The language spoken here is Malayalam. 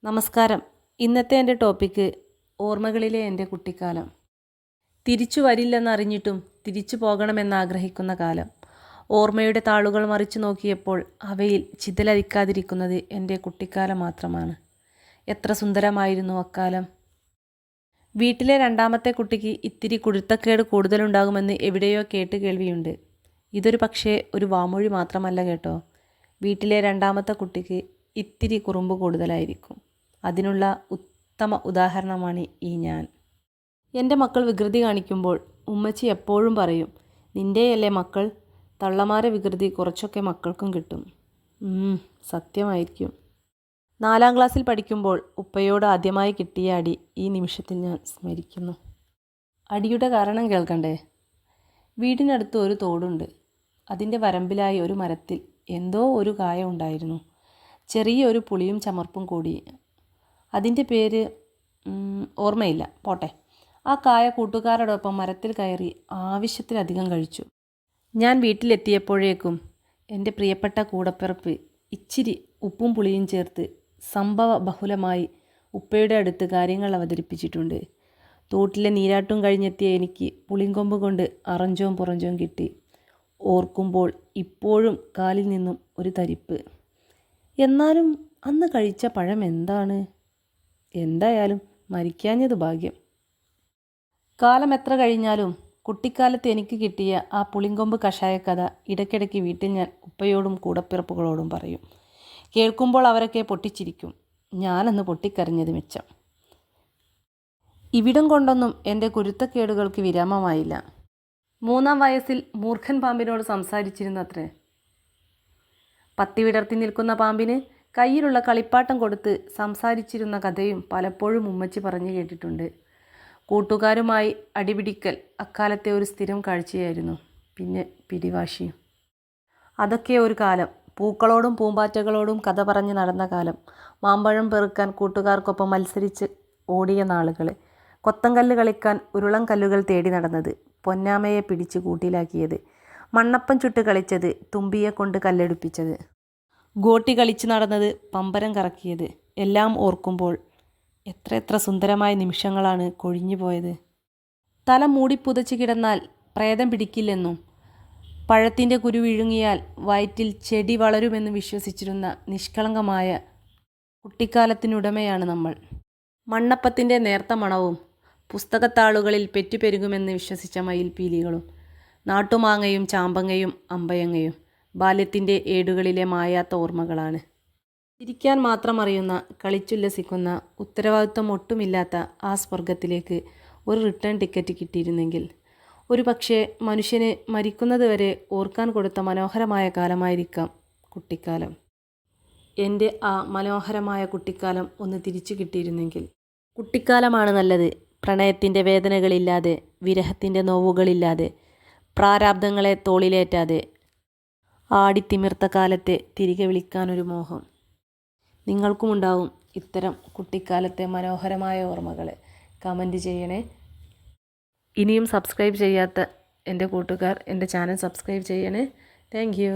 നമസ്കാരം. ഇന്നത്തെ എൻ്റെ ടോപ്പിക്ക് ഓർമ്മകളിലെ എൻ്റെ കുട്ടിക്കാലം. തിരിച്ചു വരില്ലെന്നറിഞ്ഞിട്ടും തിരിച്ചു പോകണമെന്നാഗ്രഹിക്കുന്ന കാലം. ഓർമ്മയുടെ താളുകൾ മറിച്ചു നോക്കിയപ്പോൾ അവയിൽ ചിതലരിക്കാതിരിക്കുന്നത് എൻ്റെ കുട്ടിക്കാലം മാത്രമാണ്. എത്ര സുന്ദരമായിരുന്നു അക്കാലം. വീട്ടിലെ രണ്ടാമത്തെ കുട്ടിക്ക് ഇത്തിരി കുരുത്തക്കേട് കൂടുതലുണ്ടാകുമെന്ന് എവിടെയോ കേൾവിയുണ്ട്. ഇതൊരു പക്ഷേ ഒരു വാമൊഴി മാത്രമല്ല കേട്ടോ. വീട്ടിലെ രണ്ടാമത്തെ കുട്ടിക്ക് ഇത്തിരി കുറുമ്പ് കൂടുതലായിരിക്കും. അതിനുള്ള ഉത്തമ ഉദാഹരണമാണ് ഈ ഞാൻ. എൻ്റെ മക്കൾ വികൃതി കാണിക്കുമ്പോൾ ഉമ്മച്ചി എപ്പോഴും പറയും, നിൻ്റെയല്ലേ മക്കൾ, തള്ളമാരെ വികൃതി കുറച്ചൊക്കെ മക്കൾക്കും കിട്ടും. സത്യമായിരിക്കും. 4ാം ക്ലാസ്സിൽ പഠിക്കുമ്പോൾ ഉപ്പയോട് ആദ്യമായി കിട്ടിയ അടി ഈ നിമിഷത്തിൽ ഞാൻ സ്മരിക്കുന്നു. അടിയുടെ കാരണം കേൾക്കണ്ടേ? വീടിനടുത്ത് ഒരു തോടുണ്ട്. അതിൻ്റെ വരമ്പിലായി ഒരു മരത്തിൽ എന്തോ ഒരു കായ ഉണ്ടായിരുന്നു. ചെറിയൊരു പുളിയും ചമർപ്പും കൂടി. അതിൻ്റെ പേര് ഓർമ്മയില്ല, പോട്ടെ. ആ കായ കൂട്ടുകാരോടൊപ്പം മരത്തിൽ കയറി ആവശ്യത്തിലധികം കഴിച്ചു. ഞാൻ വീട്ടിലെത്തിയപ്പോഴേക്കും എൻ്റെ പ്രിയപ്പെട്ട കൂടപ്പിറപ്പ് ഇച്ചിരി ഉപ്പും പുളിയും ചേർത്ത് സംഭവ ബഹുലമായി ഉപ്പയുടെ അടുത്ത് കാര്യങ്ങൾ അവതരിപ്പിച്ചിട്ടുണ്ട്. തോട്ടിലെ നീരാട്ടും കഴിഞ്ഞെത്തിയ എനിക്ക് പുളിങ്കൊമ്പ് കൊണ്ട് അറഞ്ചോം പുറഞ്ചോം കിട്ടി. ഓർക്കുമ്പോൾ ഇപ്പോഴും കാലിൽ നിന്നും ഒരു തരിപ്പ്. എന്നാലും അന്ന് കഴിച്ച പഴം എന്താണ്? എന്തായാലും മരിക്കാഞ്ഞത് ഭാഗ്യം. കാലം എത്ര കഴിഞ്ഞാലും കുട്ടിക്കാലത്ത് എനിക്ക് കിട്ടിയ ആ പുളിങ്കൊമ്പ് കഷായക്കഥ ഇടയ്ക്കിടയ്ക്ക് വീട്ടിൽ ഞാൻ ഉപ്പയോടും കൂടപ്പിറപ്പുകളോടും പറയും. കേൾക്കുമ്പോൾ അവരൊക്കെ പൊട്ടിച്ചിരിക്കും. ഞാനന്ന് പൊട്ടിക്കരഞ്ഞത് മിച്ചം. ഇവിടം കൊണ്ടൊന്നും എൻ്റെ കുരുത്തക്കേടുകൾക്ക് വിരാമമായില്ല. 3ാം വയസ്സിൽ മൂർഖൻ പാമ്പിനോട് സംസാരിച്ചിരുന്നത്രേ. പത്തി വിടർത്തി നിൽക്കുന്ന പാമ്പിന് കയ്യിലുള്ള കളിപ്പാട്ടം കൊടുത്ത് സംസാരിച്ചിരുന്ന കഥയും പലപ്പോഴും ഉമ്മച്ചി പറഞ്ഞു കേട്ടിട്ടുണ്ട്. കൂട്ടുകാരുമായി അടിപിടിക്കൽ അക്കാലത്തെ ഒരു സ്ഥിരം കാഴ്ചയായിരുന്നു. പിന്നെ പിടിവാശിയും. അതൊക്കെ ഒരു കാലം. പൂക്കളോടും പൂമ്പാറ്റകളോടും കഥ പറഞ്ഞ് നടന്ന കാലം. മാമ്പഴം പെറുക്കാൻ കൂട്ടുകാർക്കൊപ്പം മത്സരിച്ച് ഓടിയ നാളുകൾ. കൊത്തങ്കല്ല് കളിക്കാൻ ഉരുളം കല്ലുകൾ തേടി നടന്നത്. പൊന്നാമയെ പിടിച്ച് കൂട്ടിലാക്കിയത്. മണ്ണപ്പം ചുട്ട് കളിച്ചത്. തുമ്പിയെ കൊണ്ട് കല്ലെടുപ്പിച്ചത്. ഗോട്ടി കളിച്ച് നടന്നത്. പമ്പരം കറക്കിയത്. എല്ലാം ഓർക്കുമ്പോൾ എത്ര സുന്ദരമായ നിമിഷങ്ങളാണ് കൊഴിഞ്ഞു പോയത്. തല മൂടിപ്പുതച്ച് കിടന്നാൽ പ്രേതം പിടിക്കില്ലെന്നും പഴത്തിൻ്റെ കുരു വിഴുങ്ങിയാൽ വയറ്റിൽ ചെടി വളരുമെന്ന് വിശ്വസിച്ചിരുന്ന നിഷ്കളങ്കമായ കുട്ടിക്കാലത്തിനുടമയാണ് നമ്മൾ. മണ്ണപ്പത്തിൻ്റെ നേർത്ത മണവും പുസ്തകത്താളുകളിൽ പെറ്റുപെരുകുമെന്ന് വിശ്വസിച്ച മയിൽപീലികളും നാട്ടുമാങ്ങയും ചാമ്പങ്ങയും അമ്പയങ്ങയും ബാല്യത്തിൻ്റെ ഏടുകളിലെ മായാത്ത ഓർമ്മകളാണ്. ചിരിക്കാൻ മാത്രം അറിയുന്ന, കളിച്ചുല്ലസിക്കുന്ന, ഉത്തരവാദിത്വം ഒട്ടുമില്ലാത്ത ആ സ്വർഗത്തിലേക്ക് ഒരു റിട്ടേൺ ടിക്കറ്റ് കിട്ടിയിരുന്നെങ്കിൽ ഒരു പക്ഷേ മനുഷ്യന് മരിക്കുന്നത് വരെ ഓർക്കാൻ കൊടുത്ത മനോഹരമായ കാലമായിരിക്കാം കുട്ടിക്കാലം. എൻ്റെ ആ മനോഹരമായ കുട്ടിക്കാലം ഒന്ന് തിരിച്ചു കിട്ടിയിരുന്നെങ്കിൽ. കുട്ടിക്കാലമാണ് നല്ലത്. പ്രണയത്തിൻ്റെ വേദനകളില്ലാതെ, വിരഹത്തിൻ്റെ നോവുകളില്ലാതെ, പ്രാരാബ്ദങ്ങളെ തോളിലേറ്റാതെ ആടിത്തിമിർത്ത കാലത്തെ തിരികെ വിളിക്കാനൊരു മോഹം. നിങ്ങൾക്കുമുണ്ടാവും ഇത്തരം കുട്ടിക്കാലത്തെ മനോഹരമായ ഓർമ്മകൾ. കമൻറ്റ് ചെയ്യണേ. ഇനിയും സബ്സ്ക്രൈബ് ചെയ്യാത്ത എൻ്റെ കൂട്ടുകാർ എൻ്റെ ചാനൽ സബ്സ്ക്രൈബ് ചെയ്യണേ. Thank you.